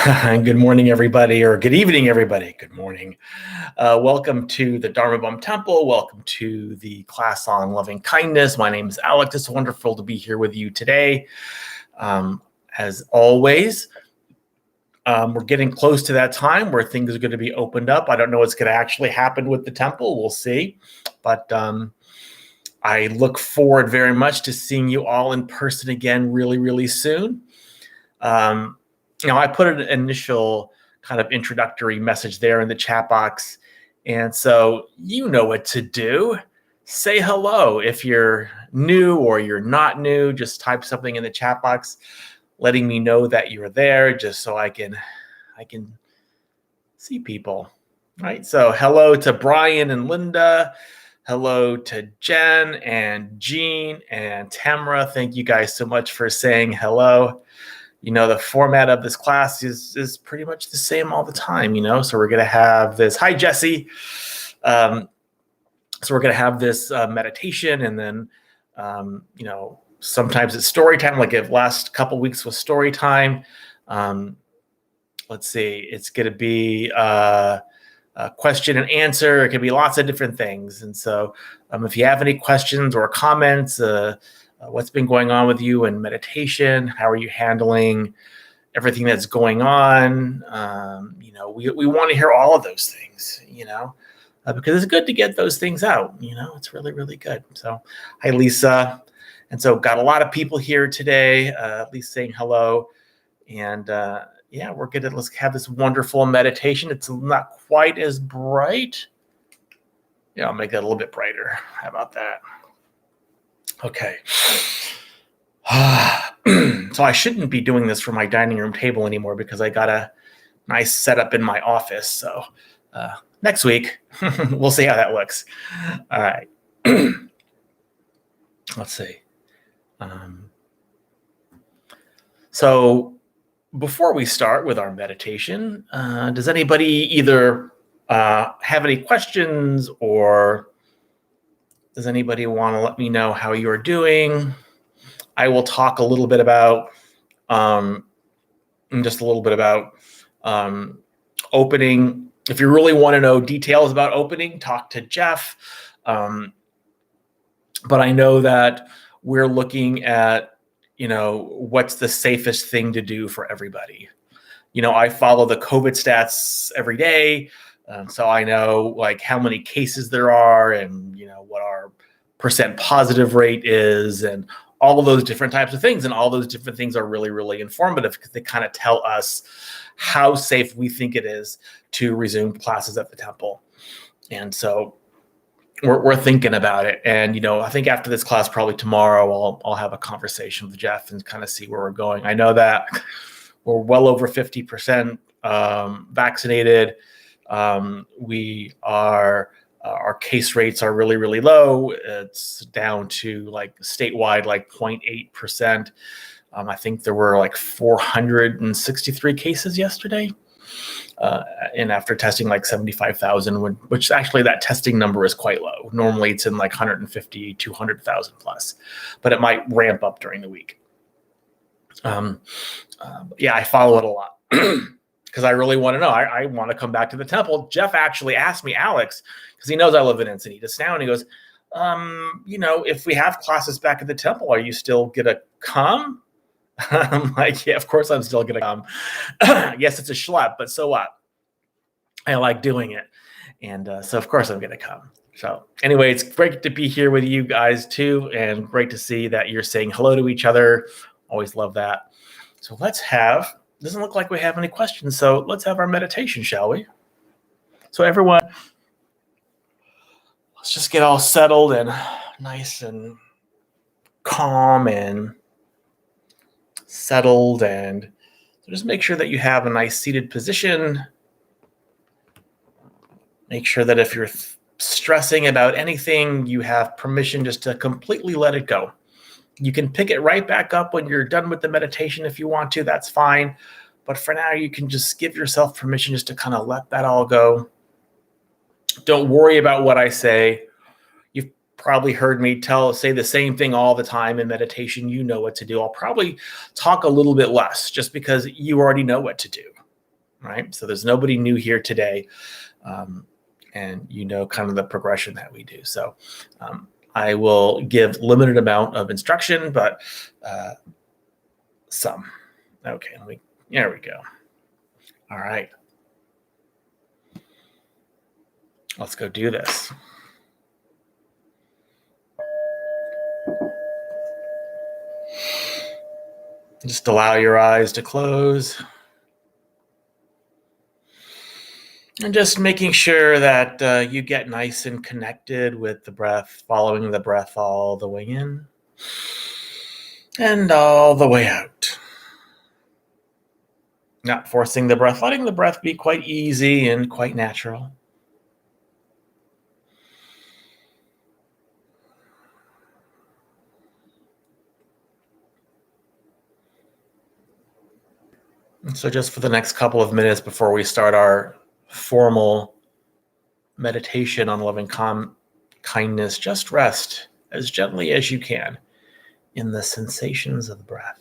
Good morning, everybody, or good evening, everybody. Good morning. Welcome to the Dharma Bum Temple. Welcome to the class on loving kindness. My name is Alex. It's wonderful to be here with you today. As always, we're getting close to that time where things are going to be opened up. I don't know what's going to actually happen with the temple. We'll see. But I look forward very much to seeing you all in person again really, really soon. I put an initial kind of introductory message there in the chat box. And so you know what to do. Say hello. If you're new or you're not new, just type something in the chat box, letting me know that you're there, just so I can see people. Right. So hello to Brian and Linda. Hello to Jen and Jean and Tamara. Thank you guys so much for saying hello. The format of this class is pretty much the same all the time, so we're going to have this. Hi, Jesse. So we're going to have this meditation, and then, sometimes it's story time, like the last couple weeks was story time. Let's see, it's going to be a question and answer. It could be lots of different things. And so if you have any questions or comments, what's been going on with you in meditation? How are you handling everything that's going on? We want to hear all of those things, because it's good to get those things out. It's really, really good. So, hi, Lisa. And so got a lot of people here today, at least saying hello. And we're good. Let's have this wonderful meditation. It's not quite as bright. Yeah, I'll make that a little bit brighter. How about that? Okay. So I shouldn't be doing this from my dining room table anymore because I got a nice setup in my office. So next week, we'll see how that looks. All right. Let's see. So before we start with our meditation, does anybody either have any questions, or does anybody want to let me know how you're doing? I will talk a little bit about, opening. If you really want to know details about opening, talk to Jeff. But I know that we're looking at, what's the safest thing to do for everybody. I follow the COVID stats every day. So I know how many cases there are, and what our percent positive rate is, and all of those different types of things. And all those different things are really, really informative because they kind of tell us how safe we think it is to resume classes at the temple. And so we're thinking about it. And, I think after this class, probably tomorrow, I'll have a conversation with Jeff and kind of see where we're going. I know that we're well over 50% vaccinated. We are, our case rates are really, really low. It's down to statewide, 0.8%. I think there were 463 cases yesterday. And after testing 75,000, which actually that testing number is quite low. Normally it's in 150, 200,000 plus, but it might ramp up during the week. I follow it a lot. Because I really want to know. I want to come back to the temple. Jeff actually asked me, Alex, because he knows I live in Encinitas now, and he goes, if we have classes back at the temple, are you still going to come? I'm like, yeah, of course I'm still going to come. Yes, it's a schlep, but so what? I like doing it. And so, of course, I'm going to come. So anyway, it's great to be here with you guys, too, and great to see that you're saying hello to each other. Always love that. So doesn't look like we have any questions, so let's have our meditation, shall we? So everyone, let's just get all settled and nice and calm and settled, and just make sure that you have a nice seated position. Make sure that if you're stressing about anything, you have permission just to completely let it go. You can pick it right back up when you're done with the meditation if you want to. That's fine. But for now, you can just give yourself permission just to kind of let that all go. Don't worry about what I say. You've probably heard me say the same thing all the time in meditation. You know what to do. I'll probably talk a little bit less just because you already know what to do. right? So there's nobody new here today. And you know kind of the progression that we do. So I will give limited amount of instruction, but some. Okay, there we go. All right. Let's go do this. Just allow your eyes to close. And just making sure that you get nice and connected with the breath, following the breath all the way in and all the way out. Not forcing the breath, letting the breath be quite easy and quite natural. And so just for the next couple of minutes before we start our formal meditation on loving kindness, just rest as gently as you can in the sensations of the breath.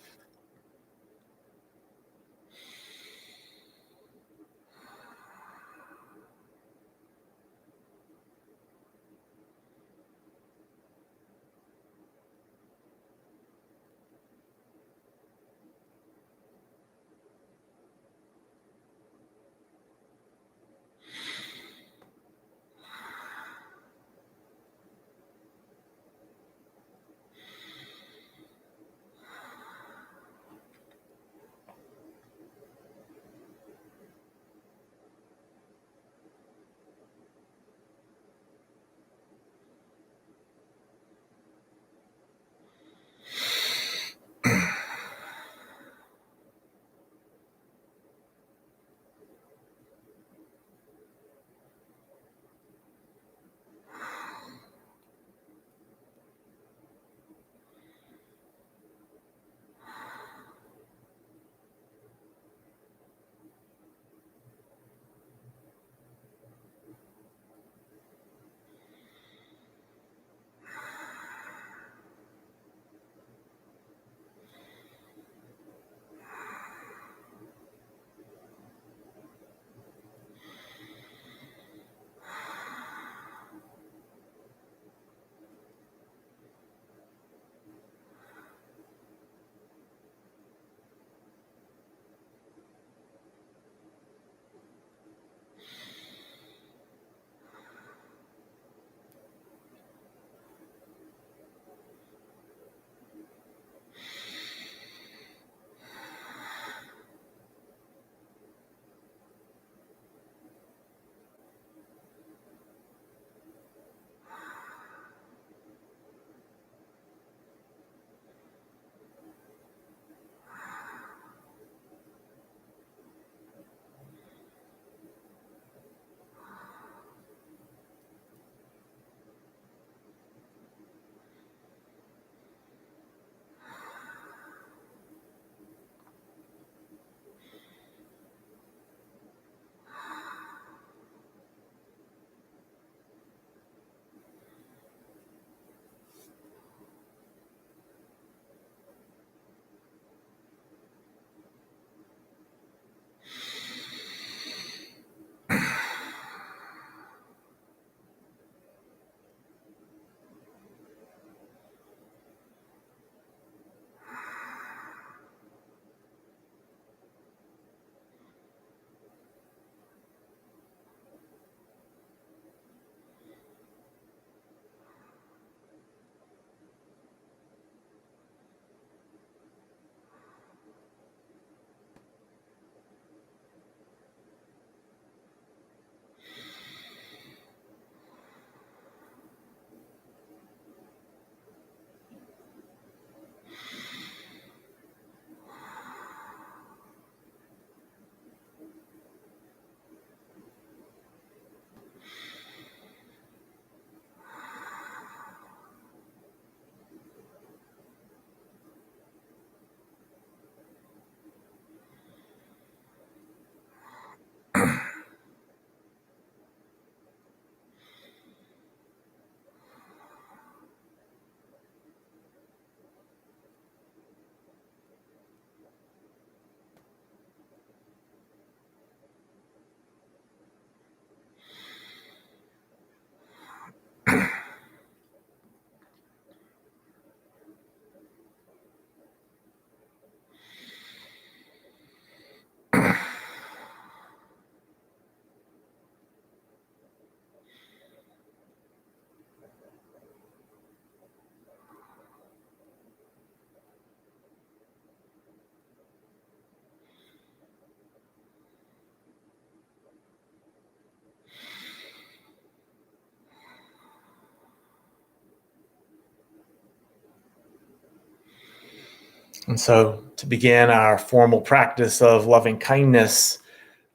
And so to begin our formal practice of loving kindness,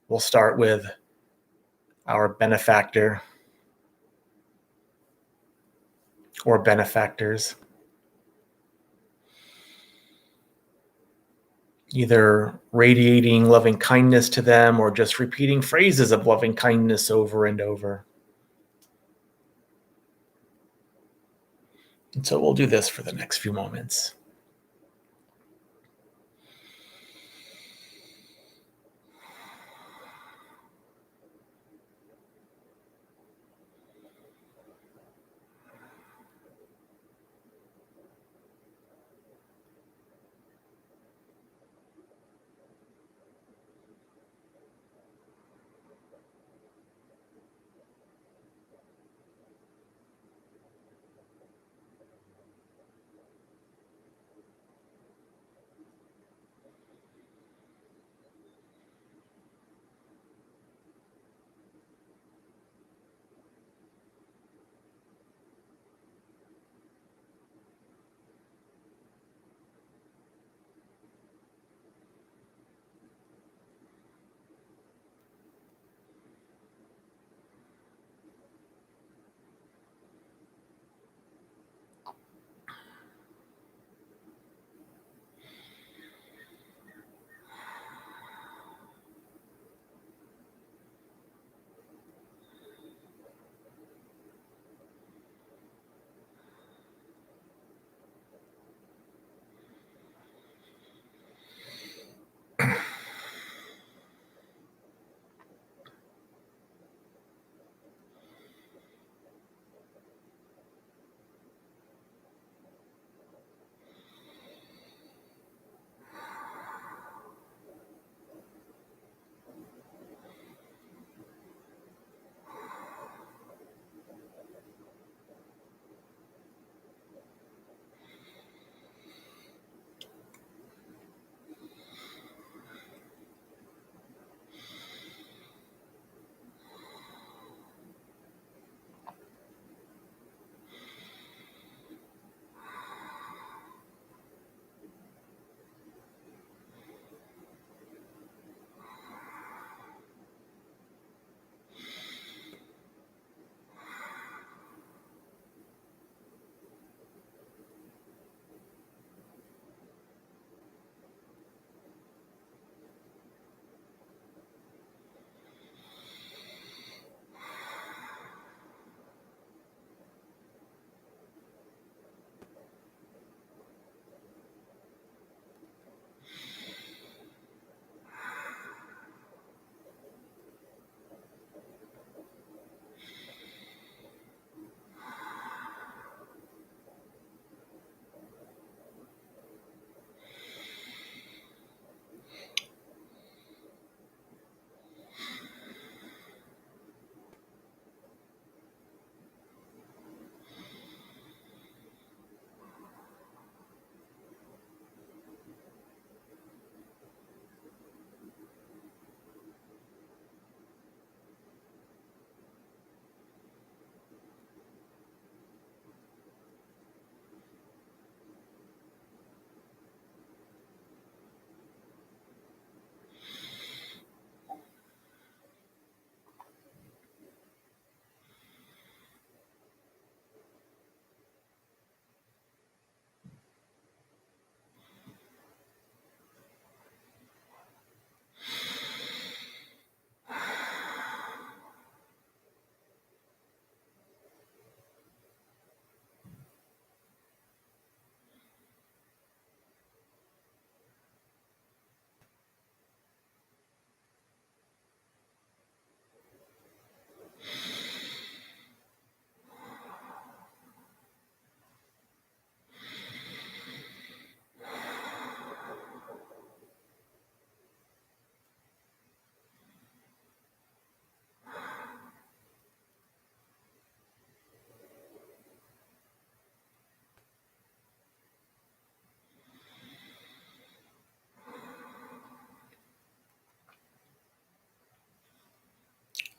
we'll start with our benefactor or benefactors. Either radiating loving kindness to them or just repeating phrases of loving kindness over and over. And so we'll do this for the next few moments.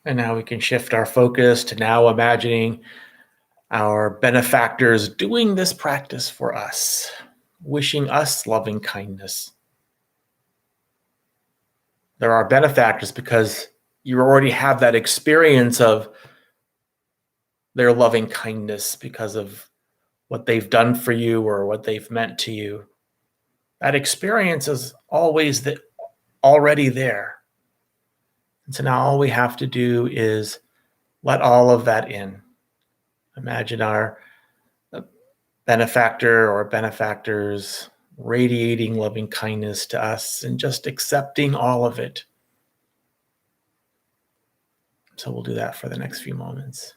And now we can shift our focus to now imagining our benefactors doing this practice for us. wishing us loving kindness. They're our benefactors because you already have that experience of their loving kindness because of what they've done for you or what they've meant to you. That experience is always already there. And so now all we have to do is let all of that in. Imagine our benefactor or benefactors radiating loving kindness to us and just accepting all of it. So we'll do that for the next few moments.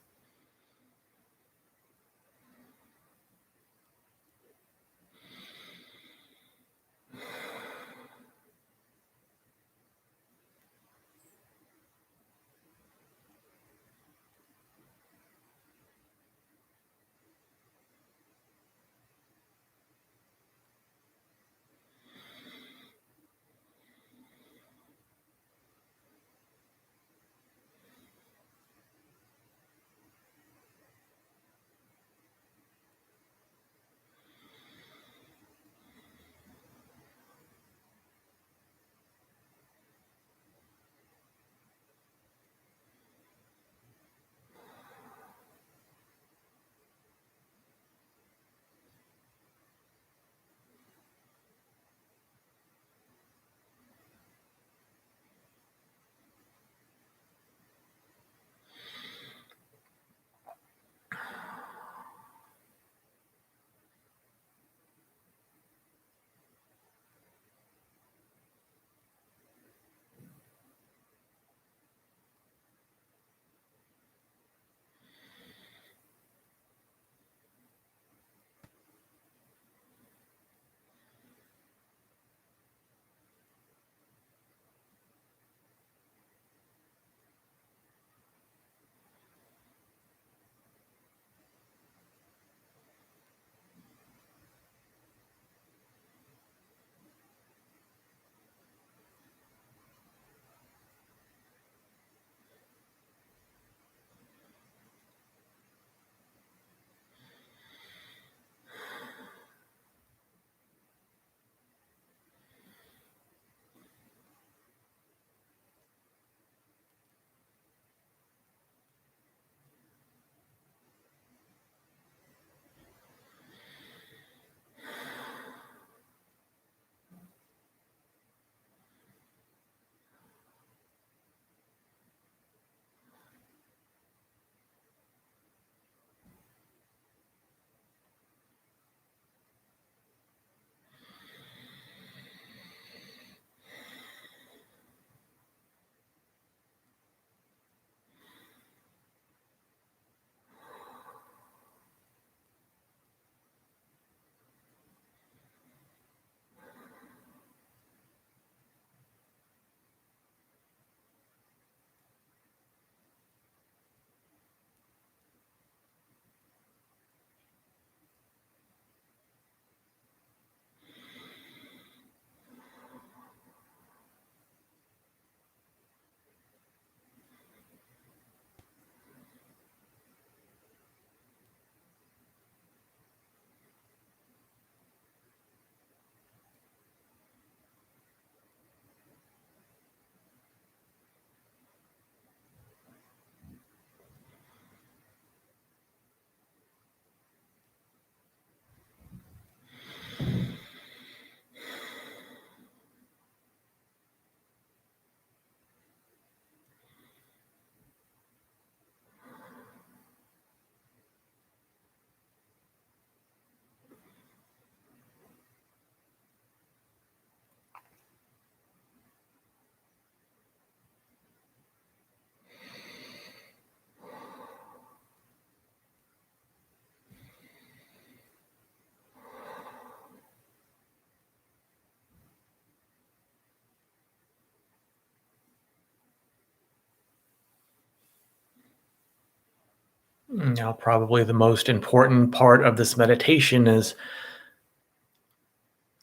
Now, probably the most important part of this meditation is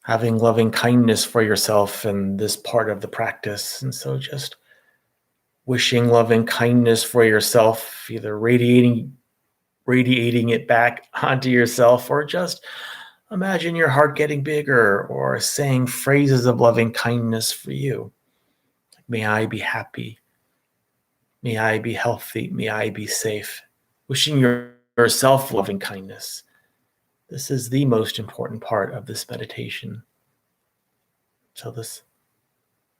having loving kindness for yourself in this part of the practice. And so just wishing loving kindness for yourself, either radiating it back onto yourself or just imagine your heart getting bigger or saying phrases of loving kindness for you. May I be happy. May I be healthy. May I be safe. Wishing yourself loving kindness. This is the most important part of this meditation. So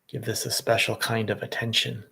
give this a special kind of attention.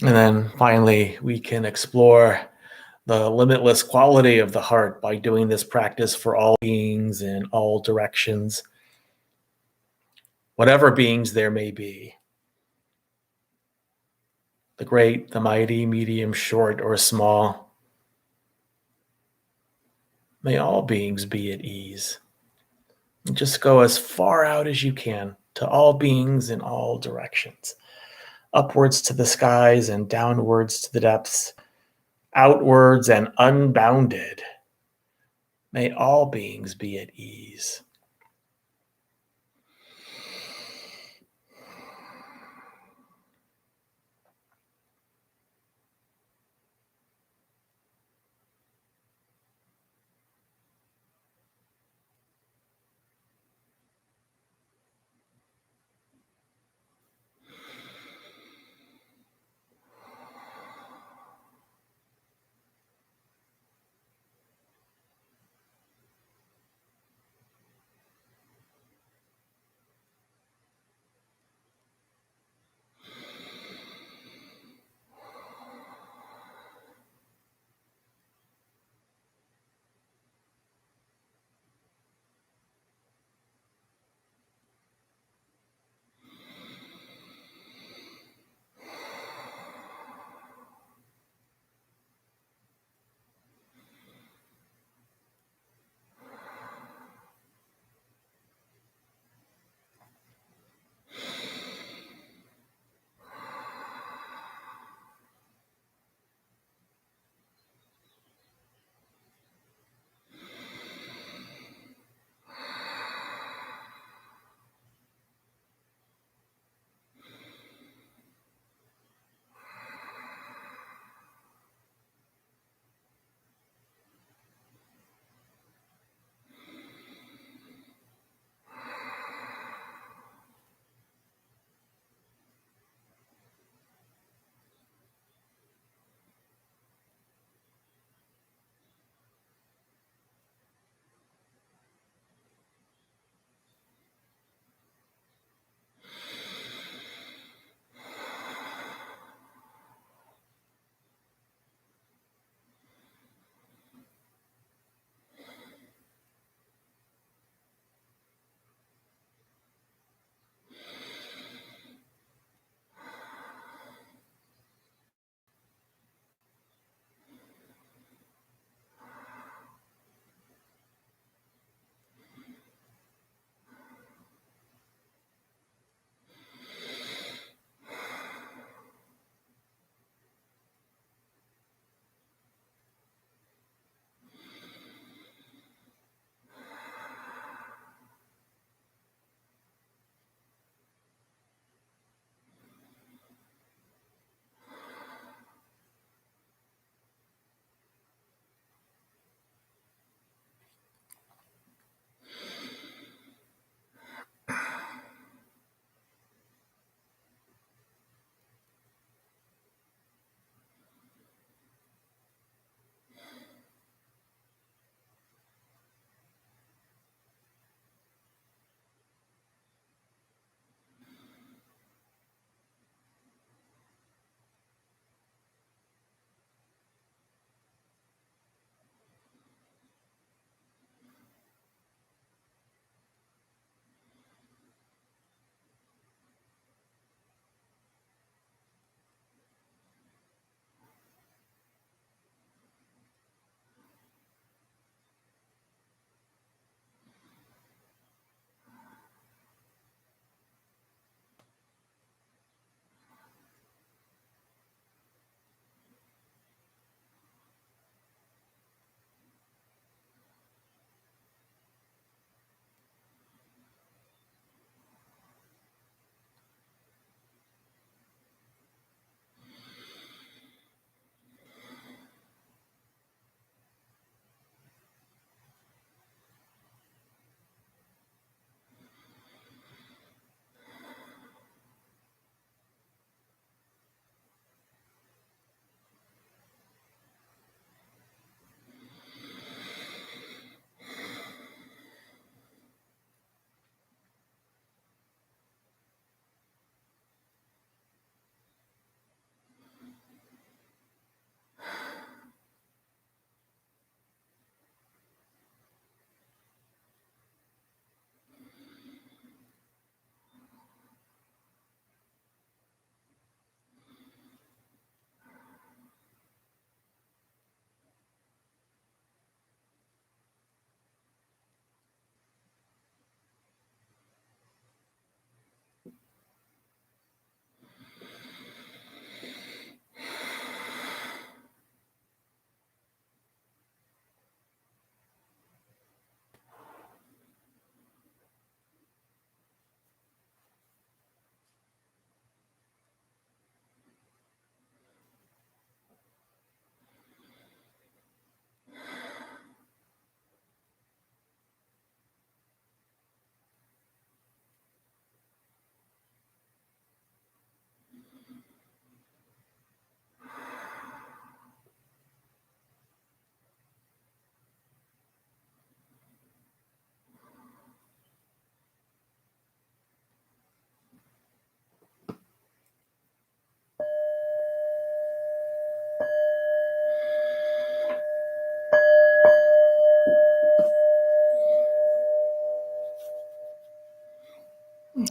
And then finally, we can explore the limitless quality of the heart by doing this practice for all beings in all directions, whatever beings there may be. The great, the mighty, medium, short, or small. May all beings be at ease. And just go as far out as you can to all beings in all directions, upwards to the skies and downwards to the depths, outwards and unbounded. May all beings be at ease.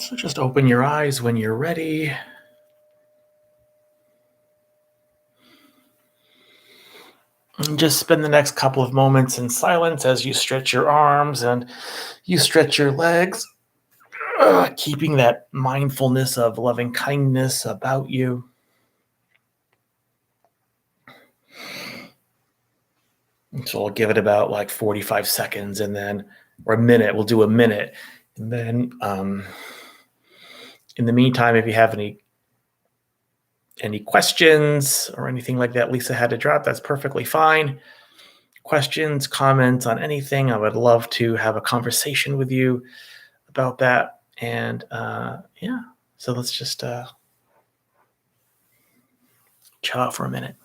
So just open your eyes when you're ready. And just spend the next couple of moments in silence as you stretch your arms and you stretch your legs, keeping that mindfulness of loving kindness about you. So we'll give it about like 45 seconds or a minute. We'll do a minute. And then in the meantime, if you have any questions or anything like that Lisa had to drop, that's perfectly fine. Questions, comments on anything, I would love to have a conversation with you about that. And so let's just chill out for a minute.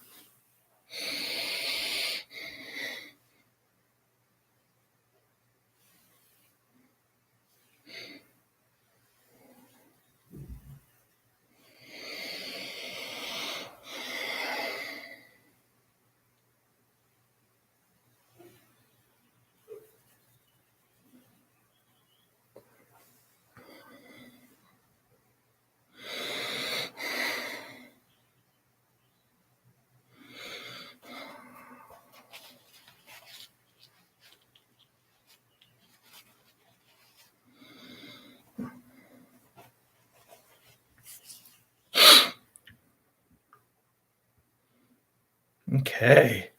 Okay.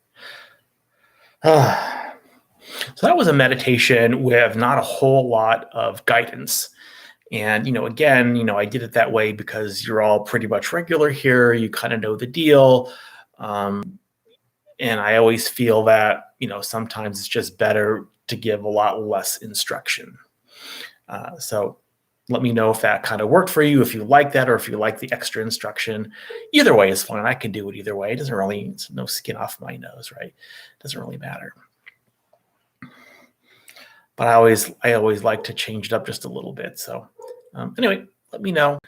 So that was a meditation with not a whole lot of guidance. And, again, I did it that way because you're all pretty much regular here. You kind of know the deal. And I always feel that, sometimes it's just better to give a lot less instruction. So let me know if that kind of worked for you, if you like that, or if you like the extra instruction. Either way is fine. I can do it either way. It's no skin off my nose, right? It doesn't really matter. But I always like to change it up just a little bit. So anyway, let me know.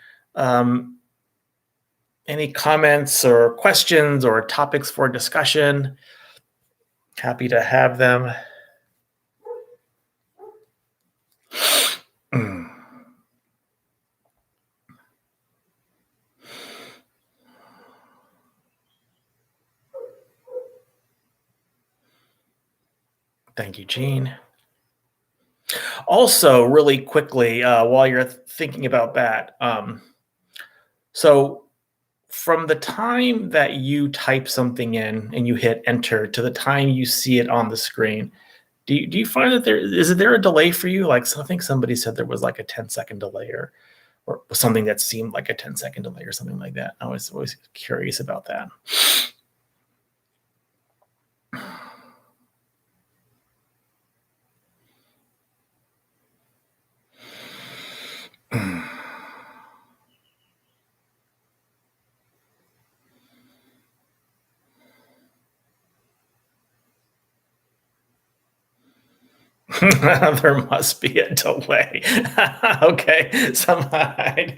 Any comments or questions or topics for discussion? Happy to have them. Thank you, Jean. Also, really quickly, while you're thinking about that, so from the time that you type something in and you hit enter to the time you see it on the screen, do you find that is there a delay for you? Like, so I think somebody said there was like a 10-second delay or something that seemed like a 10-second delay or something like that. I was always curious about that. There must be a delay. Okay, somehow I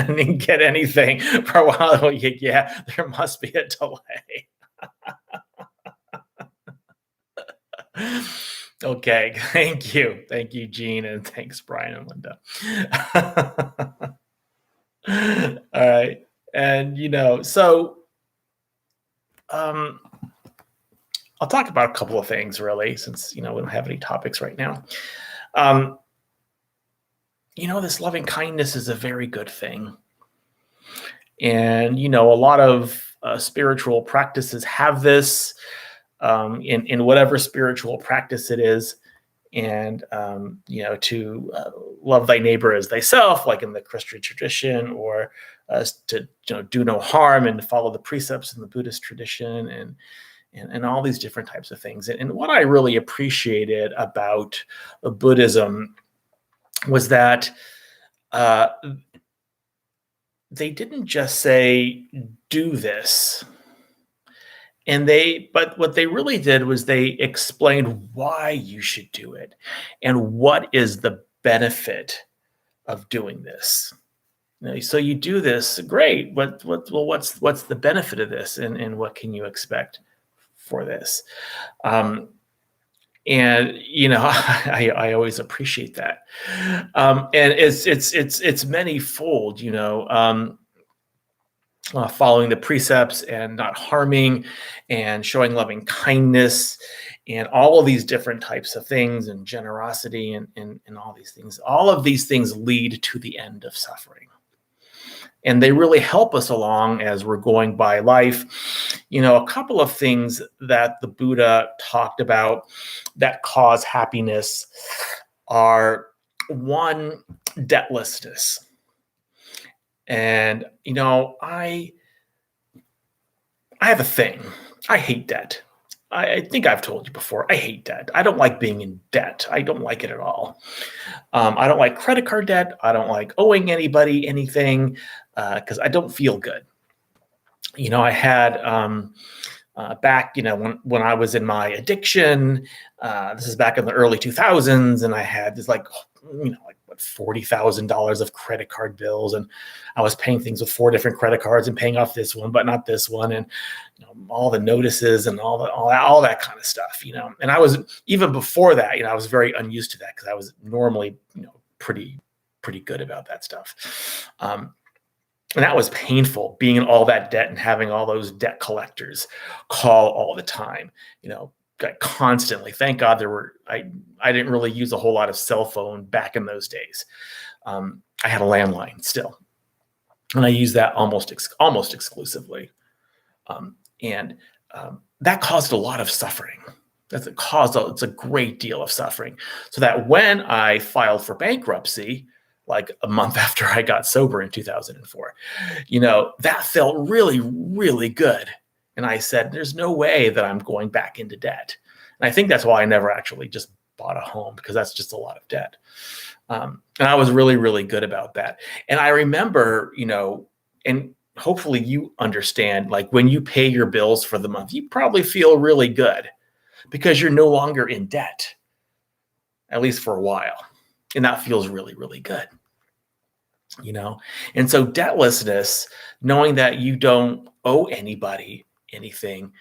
didn't get anything for a while. Yeah, there must be a delay. Okay, thank you, Jean, and thanks, Brian and Linda. All right, and so I'll talk about a couple of things, really, since we don't have any topics right now. This loving kindness is a very good thing, and a lot of spiritual practices have this in whatever spiritual practice it is, and to love thy neighbor as thyself, like in the Christian tradition, or to do no harm and follow the precepts in the Buddhist tradition, and all these different types of things. And what I really appreciated about Buddhism was that they didn't just say, do this. But what they really did was they explained why you should do it and what is the benefit of doing this. So you do this, great. What's the benefit of this, and what can you expect for this? And, I always appreciate that. And it's manyfold, following the precepts and not harming and showing loving kindness and all of these different types of things, and generosity, and all these things. All of these things lead to the end of suffering. And they really help us along as we're going by life. A couple of things that the Buddha talked about that cause happiness are, one, debtlessness. And, I have a thing. I hate debt. I think I've told you before, I hate debt. I don't like being in debt. I don't like it at all. I don't like credit card debt. I don't like owing anybody anything, because I don't feel good. I had back, when I was in my addiction, this is back in the early 2000s, and I had this like $40,000 of credit card bills, and I was paying things with 4 different credit cards and paying off this one, but not this one, and all the notices and all that kind of stuff, And I was, even before that, I was very unused to that because I was normally, pretty good about that stuff. And that was painful, being in all that debt and having all those debt collectors call all the time, constantly. Thank God I didn't really use a whole lot of cell phone back in those days. I had a landline still, and I used that almost exclusively. And that caused a lot of suffering. It's a great deal of suffering. So that when I filed for bankruptcy, like a month after I got sober in 2004, that felt really, really good. And I said, there's no way that I'm going back into debt. And I think that's why I never actually just bought a home, because that's just a lot of debt. And I was really, really good about that. And I remember, and hopefully you understand, like when you pay your bills for the month, you probably feel really good because you're no longer in debt, at least for a while. And that feels really, really good. And so debtlessness, knowing that you don't owe anybody anything,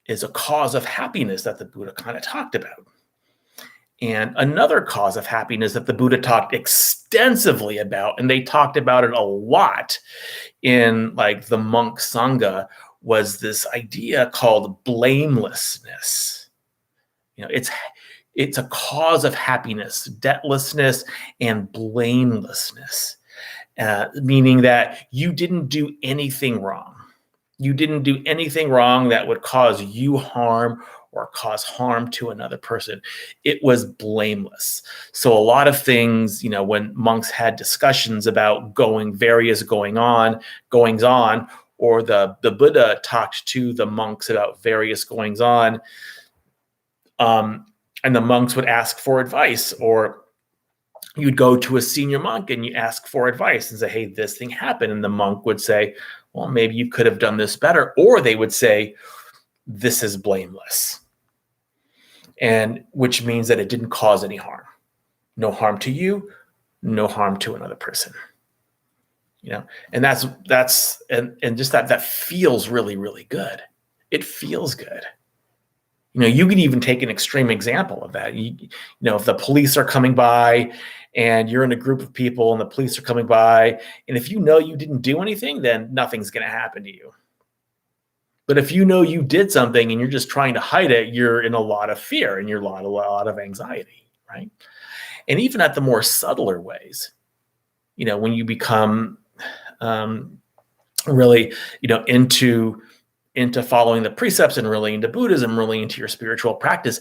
is a cause of happiness that the Buddha kind of talked about. And another cause of happiness that the Buddha talked extensively about, and they talked about it a lot in like the monk Sangha, was this idea called blamelessness. It's a cause of happiness, debtlessness and blamelessness, meaning that you didn't do anything wrong. You didn't do anything wrong that would cause you harm or cause harm to another person. It was blameless. So a lot of things, when monks had discussions about goings on, or the Buddha talked to the monks about various goings on, and the monks would ask for advice, or you'd go to a senior monk and you ask for advice and say, hey, this thing happened. And the monk would say, well, maybe you could have done this better. Or they would say, this is blameless. And which means that it didn't cause any harm. No harm to you, no harm to another person. And that's and just that feels really, really good. It feels good. You can even take an extreme example of that. If the police are coming by and you're in a group of people and the police are coming by, and if you didn't do anything, then nothing's going to happen to you. But if you did something and you're just trying to hide it, you're in a lot of fear and you're a lot of anxiety, right? And even at the more subtler ways, when you become really, into following the precepts and really into Buddhism, really into your spiritual practice,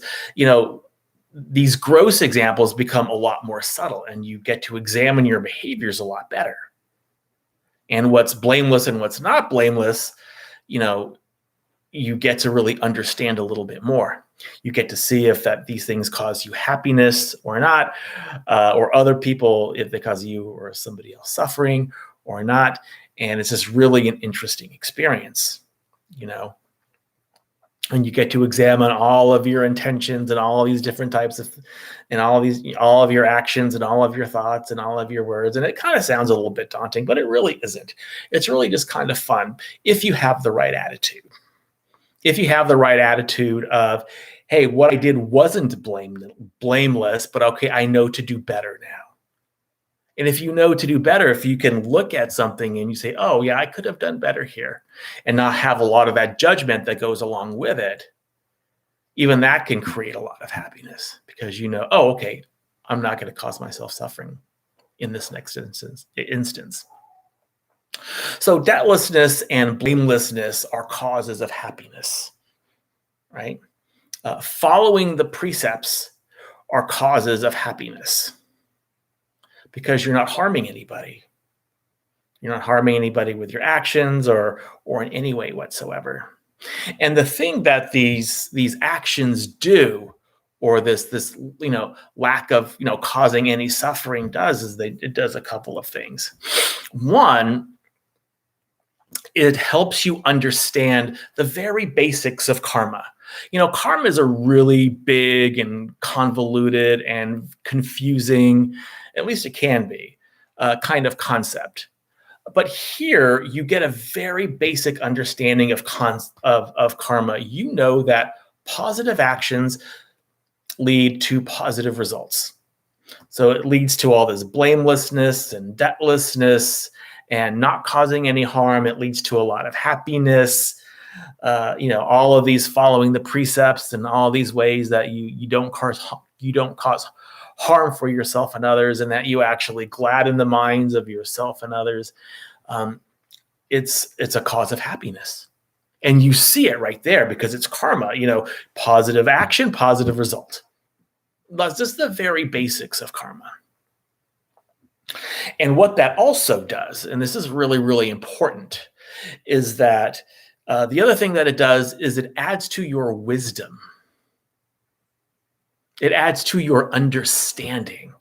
these gross examples become a lot more subtle, and you get to examine your behaviors a lot better. And what's blameless and what's not blameless, you get to really understand a little bit more. You get to see if these things cause you happiness or not, or other people, if they cause you or somebody else suffering or not. And it's just really an interesting experience. And you get to examine all of your intentions and all of these different types of, and all of your actions and all of your thoughts and all of your words. And it kind of sounds a little bit daunting, but it really isn't. It's really just kind of fun if you have the right attitude. If you have the right attitude of, hey, what I did wasn't blameless, but okay, I know to do better now. And if you know to do better, if you can look at something and you say, oh, yeah, I could have done better here, and not have a lot of that judgment that goes along with it, even that can create a lot of happiness, because you know, oh, okay, I'm not going to cause myself suffering in this next instance. So debtlessness and blamelessness are causes of happiness, right? Following the precepts are causes of happiness, because you're not harming anybody. You're not harming anybody with your actions or in any way whatsoever. And the thing that these actions do, or this lack of causing any suffering does, is it does a couple of things. One, it helps you understand the very basics of karma. Karma is a really big and convoluted and confusing, at least it can be, kind of concept. But here you get a very basic understanding of karma. You know that positive actions lead to positive results. So it leads to all this blamelessness and debtlessness and not causing any harm. It leads to a lot of happiness. All of these following the precepts and all these ways that you don't cause harm for yourself and others, and that you actually gladden the minds of yourself and others. It's a cause of happiness, and you see it right there because it's karma. Positive action, positive result. That's just the very basics of karma. And what that also does, and this is really, really important, is that the other thing that it does is it adds to your wisdom. It adds to your understanding,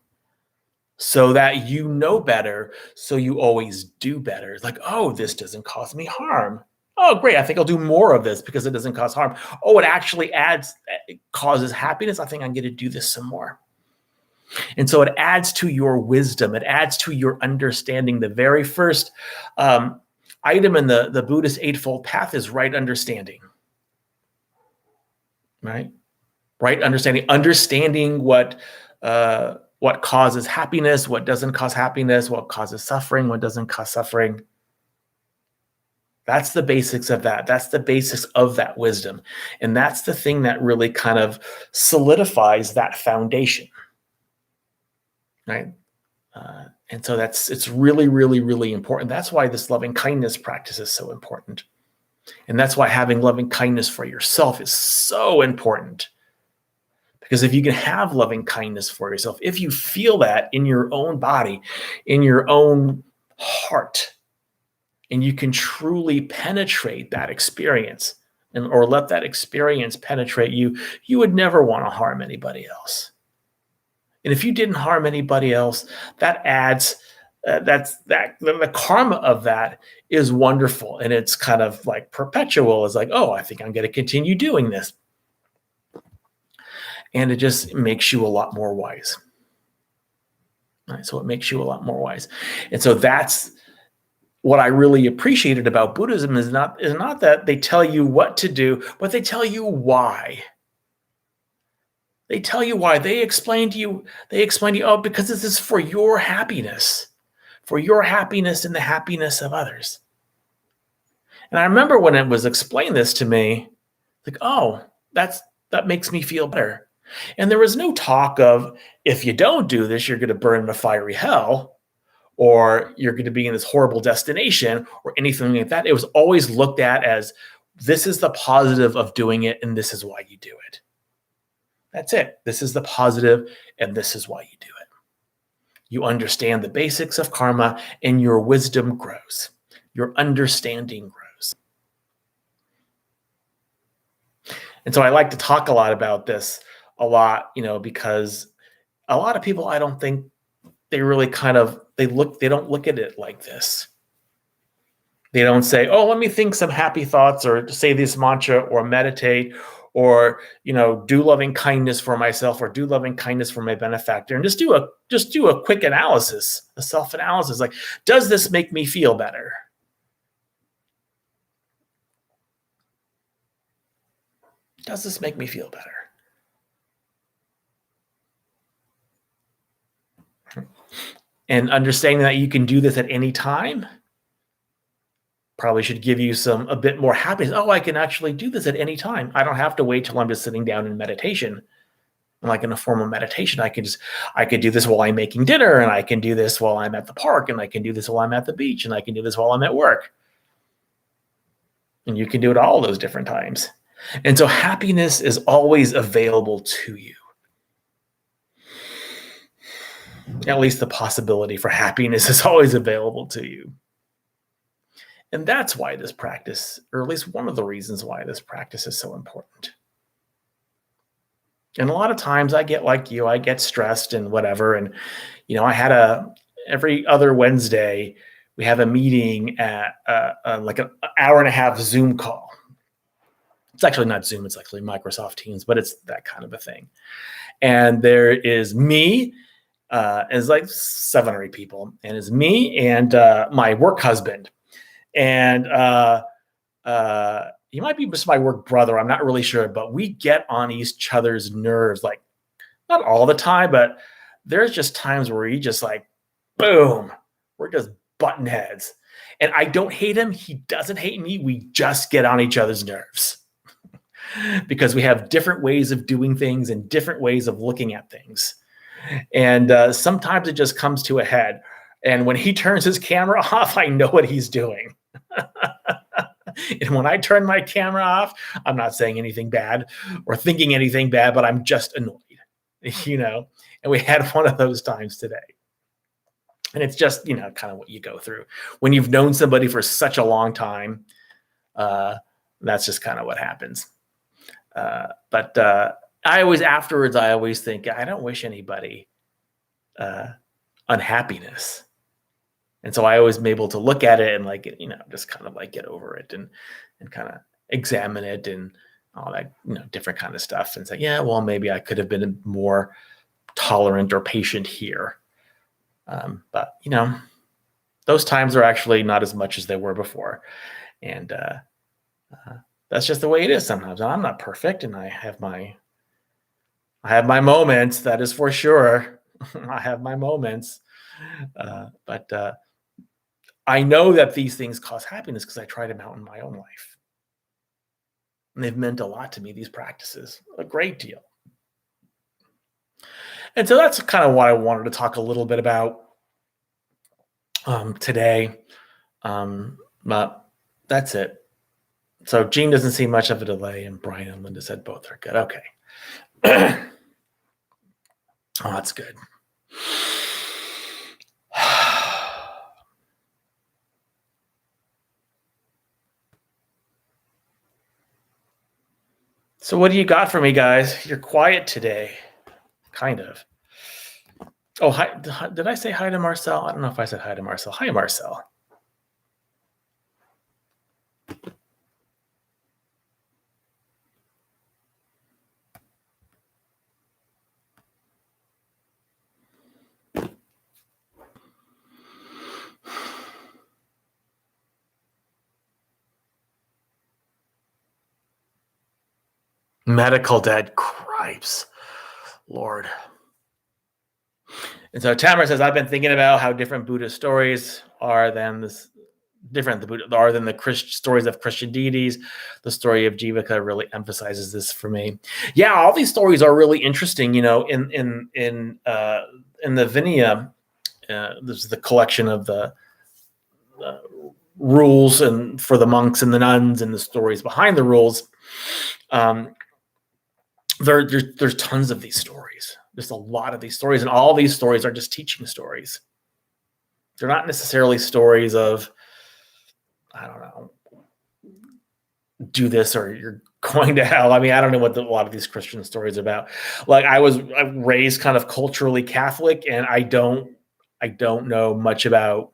so that you know better, so you always do better. It's like, oh, this doesn't cause me harm. Oh, great. I think I'll do more of this because it doesn't cause harm. Oh, it causes happiness. I think I'm going to do this some more. And so it adds to your wisdom. It adds to your understanding. The very first item in the Buddhist Eightfold Path is right understanding. Right? Right understanding. Understanding what causes happiness, what doesn't cause happiness, what causes suffering, what doesn't cause suffering. That's the basics of that. That's the basics of that wisdom. And that's the thing that really kind of solidifies that foundation. Right? And so it's really, really, really important. That's why this loving kindness practice is so important. And that's why having loving kindness for yourself is so important. Because if you can have loving kindness for yourself, if you feel that in your own body, in your own heart, and you can truly penetrate that experience or let that experience penetrate you, you would never want to harm anybody else. And if you didn't harm anybody else, that adds, the karma of that is wonderful. And it's kind of like perpetual. It's like, oh, I think I'm going to continue doing this. And it just makes you a lot more wise. Right? So it makes you a lot more wise. And so that's what I really appreciated about Buddhism is not that they tell you what to do, but they tell you why. They tell you why. They explain to you, oh, because this is for your happiness and the happiness of others. And I remember when it was explained this to me, like, oh, that makes me feel better. And there was no talk of, if you don't do this, you're going to burn in a fiery hell, or you're going to be in this horrible destination, or anything like that. It was always looked at as, this is the positive of doing it, and this is why you do it. That's it. This is the positive, and this is why you do it. You understand the basics of karma, and your wisdom grows. Your understanding grows. And so I like to talk a lot about this because a lot of people, I don't think they really they don't look at it like this. They don't say, oh, let me think some happy thoughts, or say this mantra, or meditate, or do loving kindness for myself, or do loving kindness for my benefactor, and just do a quick analysis, a self-analysis. Like, does this make me feel better? Does this make me feel better? And understanding that you can do this at any time probably should give you a bit more happiness. Oh, I can actually do this at any time. I don't have to wait till I'm just sitting down in meditation. Like in a form of meditation, I could do this while I'm making dinner, and I can do this while I'm at the park, and I can do this while I'm at the beach, and I can do this while I'm at work. And you can do it all those different times. And so happiness is always available to you. At least the possibility for happiness is always available to you. And that's why this practice, or at least one of the reasons why this practice is so important. And a lot of times I get like you, I get stressed and whatever. And, I had every other Wednesday, we have a meeting at like an hour and a half Zoom call. It's actually not Zoom, it's actually Microsoft Teams, but it's that kind of a thing. And there is me, it's like 7 or 8 people, and it's me and my work husband. And he might be just my work brother, I'm not really sure, but we get on each other's nerves, like not all the time, but there's just times where he just like, boom, we're just button heads. And I don't hate him, he doesn't hate me, we just get on each other's nerves. Because we have different ways of doing things and different ways of looking at things. And sometimes it just comes to a head. And when he turns his camera off, I know what he's doing. And when I turn my camera off, I'm not saying anything bad or thinking anything bad, but I'm just annoyed, And we had one of those times today. And it's just, kind of what you go through. When you've known somebody for such a long time, that's just kind of what happens. But I always think, I don't wish anybody unhappiness. And so I always am able to look at it and just kind of like get over it and kind of examine it and all that, different kind of stuff and say, yeah, well, maybe I could have been more tolerant or patient here. But, those times are actually not as much as they were before. And that's just the way it is sometimes. And I'm not perfect, and I have my moments, that is for sure. I have my moments. But I know that these things cause happiness because I tried them out in my own life. And they've meant a lot to me, these practices, a great deal. And so that's kind of what I wanted to talk a little bit about today. But that's it. So Gene doesn't see much of a delay, and Brian and Linda said both are good. Okay. Oh, that's good. So what do you got for me, guys? You're quiet today. Kind of. Oh, hi. Did I say hi to Marcel? I don't know if I said hi to Marcel. Hi, Marcel. Medical debt. Cripes. Lord. And so Tamara says, I've been thinking about how different Buddhist stories are than the stories of Christian deities. The story of Jivaka really emphasizes this for me. Yeah, all these stories are really interesting. In the Vinaya, this is the collection of the rules and for the monks and the nuns and the stories behind the rules. There's tons of these stories. There's a lot of these stories, and all these stories are just teaching stories. They're not necessarily stories of, I don't know, do this or you're going to hell. I mean, I don't know what a lot of these Christian stories are about. Like I was raised kind of culturally Catholic, and I don't know much about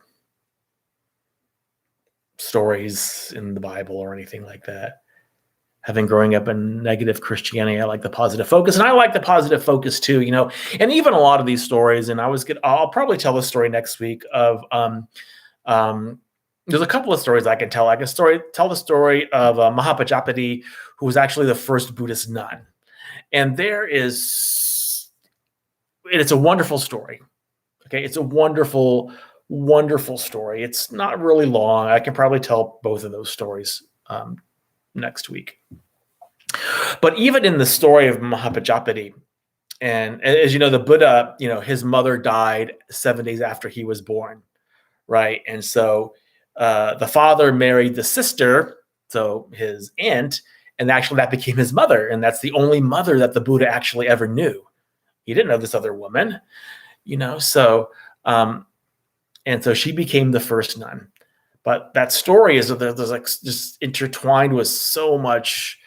stories in the Bible or anything like that. Having growing up in negative Christianity, I like the positive focus, and I like the positive focus too, and even a lot of these stories. And I'll probably tell a story next week of, there's a couple of stories I can tell. I can tell the story of Mahapajapati, who was actually the first Buddhist nun. And it's a wonderful story. Okay, it's a wonderful, wonderful story. It's not really long. I can probably tell both of those stories next week. But even in the story of Mahapajapati, and as you know, the Buddha, his mother died 7 days after he was born, right? And so the father married the sister, so his aunt, and actually that became his mother. And that's the only mother that the Buddha actually ever knew. He didn't know this other woman, so and so she became the first nun. But that story is there's like just intertwined with so much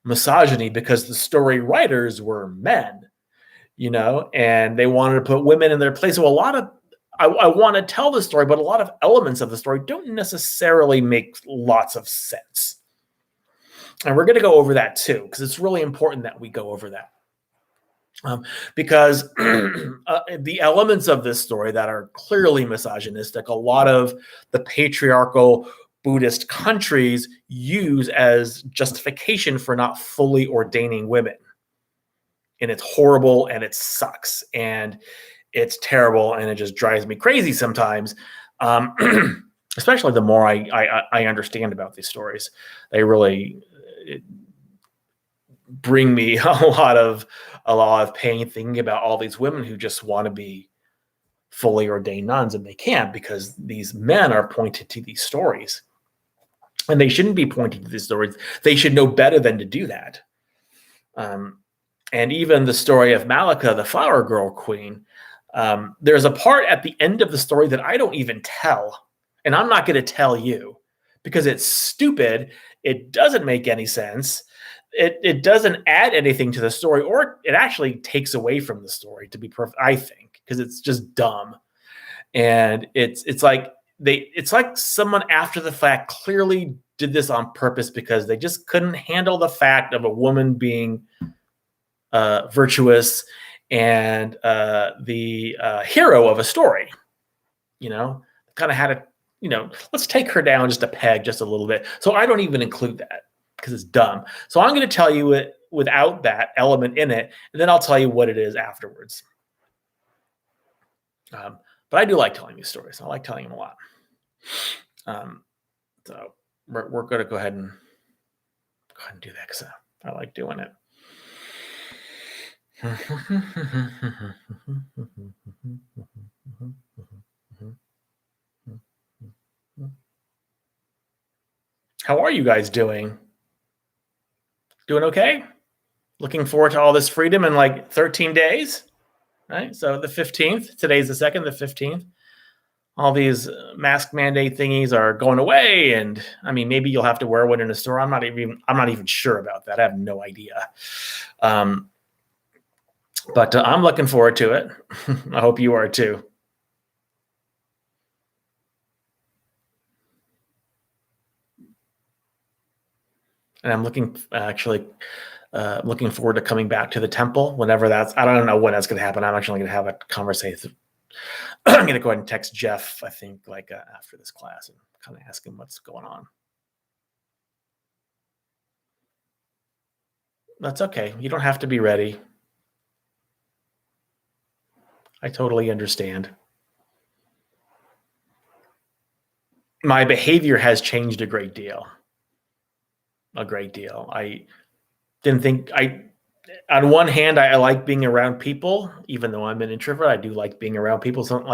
misogyny because the story writers were men, and they wanted to put women in their place. So I want to tell the story, but a lot of elements of the story don't necessarily make lots of sense. And we're going to go over that too, because it's really important that we go over that. Because the elements of this story that are clearly misogynistic, a lot of the patriarchal Buddhist countries use as justification for not fully ordaining women. And it's horrible and it sucks and it's terrible and it just drives me crazy sometimes. Especially the more I understand about these stories. They really bring me a lot of pain thinking about all these women who just want to be fully ordained nuns and they can't because these men are pointed to these stories. And they shouldn't be pointing to these stories. They should know better than to do that. And even the story of Malika, the flower girl queen, there's a part at the end of the story that I don't even tell. And I'm not going to tell you because it's stupid. It doesn't make any sense. It doesn't add anything to the story, or it actually takes away from the story, to be perfect, I think, because it's just dumb. And it's like someone after the fact clearly did this on purpose because they just couldn't handle the fact of a woman being virtuous and the hero of a story. Kind of had to, let's take her down just a peg, just a little bit. So I don't even include that because it's dumb. So I'm going to tell you it without that element in it, and then I'll tell you what it is afterwards. But I do like telling these stories. I like telling them a lot. So we're going to go ahead and do that because I like doing it. How are you guys doing? Doing okay? Looking forward to all this freedom in like 13 days, right? So the 15th, today's the 2nd, the 15th. All these mask mandate thingies are going away, and I mean, maybe you'll have to wear one in a store. I'm not even sure about that. I have no idea. But I'm looking forward to it. I hope you are too. And I'm looking forward to coming back to the temple whenever I don't know when that's going to happen. I'm actually going to have a conversation. I'm going to go ahead and text Jeff, I think, after this class and kind of ask him what's going on. That's okay. You don't have to be ready. I totally understand. My behavior has changed a great deal. I didn't think on one hand, I like being around people, even though I'm an introvert. I do like being around people. So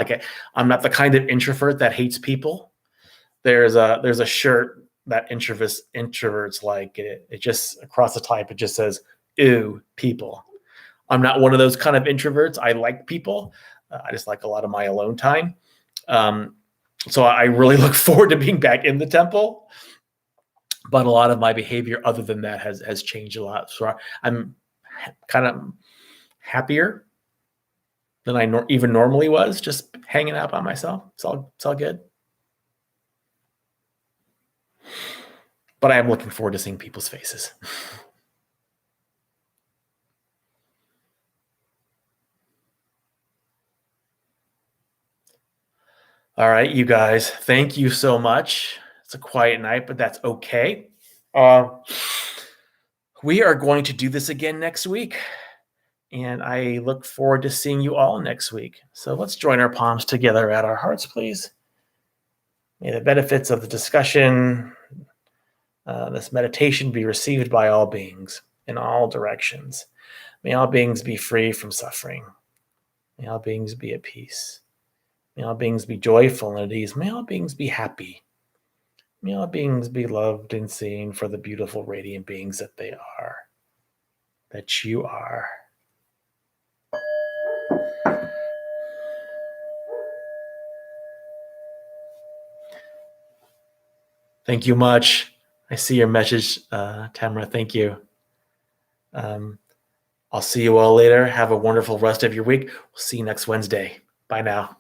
I'm not the kind of introvert that hates people. There's a shirt that introverts like it just across the type. It just says, "Ew, people." I'm not one of those kind of introverts. I like people. I just like a lot of my alone time. So I really look forward to being back in the temple. But a lot of my behavior other than that has changed a lot. So I'm kind of happier than I even normally was, just hanging out by myself. It's all good. But I am looking forward to seeing people's faces. All right, you guys, thank you so much. It's a quiet night, but that's okay. We are going to do this again next week. And I look forward to seeing you all next week. So let's join our palms together at our hearts, please. May the benefits of the discussion, this meditation, be received by all beings in all directions. May all beings be free from suffering. May all beings be at peace. May all beings be joyful and at ease. May all beings be happy. May all beings be loved and seen for the beautiful, radiant beings that they are, that you are. Thank you much. I see your message, Tamara. Thank you. I'll see you all later. Have a wonderful rest of your week. We'll see you next Wednesday. Bye now.